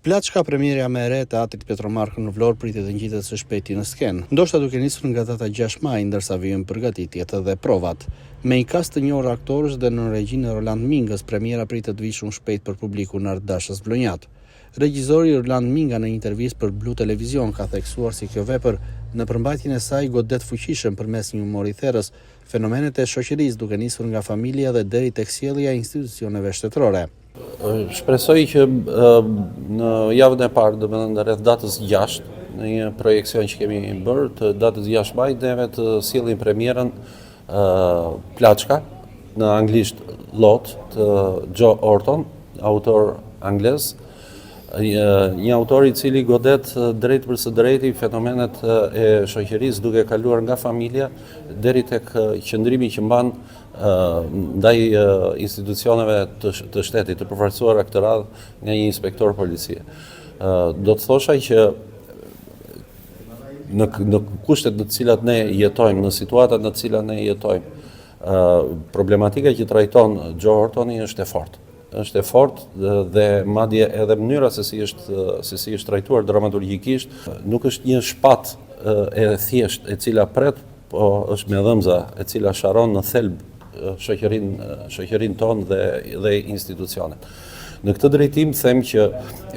Plaçka, premierja më e re e teatrit Petromarko në Vlorë pritet të ngjitet së shpejti në skenë, ndoshta duke nisur nga data 6 maj, ndërsa vijnë përgatitjet dhe provat. Me një kast të njohur aktorësh dhe në regjinë Roland Mingës, premiera pritet të vijë shumë shpejt për publikun ardashës vlonjat. Regjizori Roland Minga në një intervistë për Blu Televizion ka theksuar si kjo vepër në përmbajtjen e saj godet fuqishëm përmes një humori therrës, fenomenet e shoqërisë duke nisur nga familja dhe deri tek sjellja e institucioneve shtetërore. Shpresoj që në javën e parë, domethënë rreth datës 6, në një projekcion që kemi bërë të datës 6 maj, neve të sjellim premierën Plaçka, në anglisht Lot, të Joe Orton, autor anglez, një autor i cili godet drejt për së drejti fenomenet e shoqërisë duke kaluar nga familja deri tek qëndrimi që mban ndaj institucioneve të shtetit, të përfaqësuara këtë radhë nga një inspektor policie. Do të thosha që në kushtet në të cilat ne jetojmë, në situatat në të cilat ne jetojmë, problematika që trajton Joe Ortoni është e fortë dhe madje edhe mënyra se si është trajtuar dramaturgjikisht nuk është një shpat e thjesht e cila pret, po është me dhëmza e cila sharon në thelb shoqërinë tonë dhe institucionet. Në këtë drejtim them që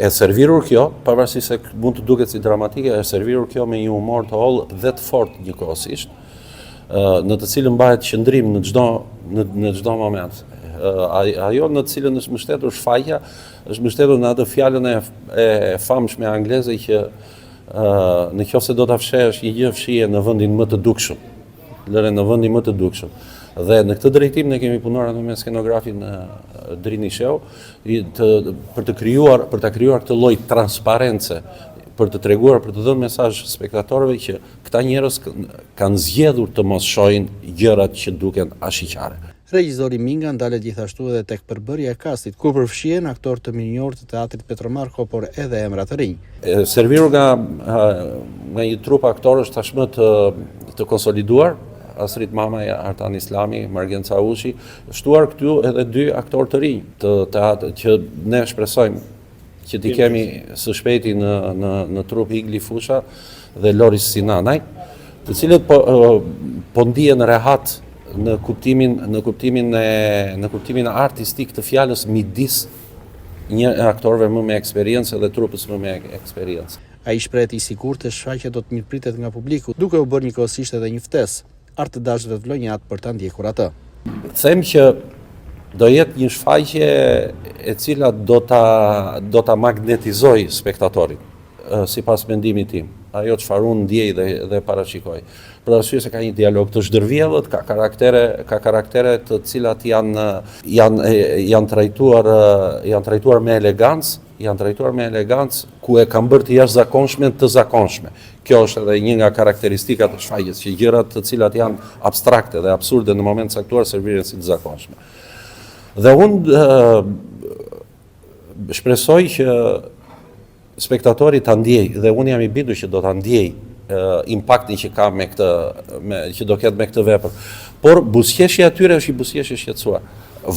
e servirur kjo, pavarësisht se mund të duket si dramatike, e servirur kjo me një humor të hollë dhe të fortë njëkohësisht, në të cilën mbahet qëndrim në çdo moment. Ajo në të cilën është mbështetur shfaqja, është mbështetur në atë fjalën e famshme angleze që në qoftë se do ta fshehësh një gjë fshije në vendin më të dukshëm. Lëre në vendin më të dukshëm. Dhe në këtë drejtim ne kemi punuar me skenografin Drini Sheu për ta krijuar këtë lloj transparence, për të treguar, për të dhënë mesazh spektatorëve që këta njerëz kanë zgjedhur të mos shohin gjërat që duken ashiqare. Regjizori Minga ndalet gjithashtu edhe tek përbërja e kastit, ku përfshihen aktorë të mirënjohur të teatrit Petromarko, por edhe emra të rinj. Serviru nga një trup aktorësh tashmë të konsoliduar, Asrit Mamaj, Artan Islami, Margen Caushi, shtuar këtu edhe 2 aktorë të rinj të teatrit që ne shpresojmë që t'i kemi së shpejti në trup Igli Fusha dhe Loris Sinanaj, të cilët po ndihen rehat në kuptimin artistik të fjalës midis një aktorëve më me eksperiencë dhe trupës më me eksperiencë. Ai shpreh i sigurt se shfaqja do të mirëpritet nga publiku, duke u bërë njëkohësisht edhe një ftesë art të dashurve vlonjat për ta ndjekur atë. Them që do jetë një shfaqje e cila do ta magnetizoj spektatorin, sipas mendimit tim. Ajo çfarë unë ndjej dhe parashikoj. Për arsye se ka një dialog të zhdërvjellët, ka karaktere të cilat janë trajtuar me elegancë, ku e kanë bërë të jashtëzakonshme të zakonshme. Kjo është edhe një nga karakteristikat e shfaqjes, që gjërat të cilat janë abstrakte dhe absurde në moment caktuar serviren si të zakonshme. Dhe unë shpresoj që spektatori ta ndjej, dhe unë jam i bindur që do ta ndjej impaktin që ka që do ketë me këtë vepër. Por buzëqeshja e tyre është një buzëqeshje shqetësuar.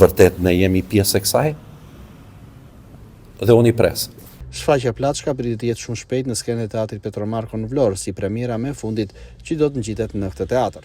Vërtet ne jemi pjesë e kësaj? Dhe unë i pres. Shfaqja Plaçka pritet të jetë shumë shpejt në skenën e teatrit Petromarko në Vlorë, si premiera më e fundit që do të ngjitet në këtë teatër.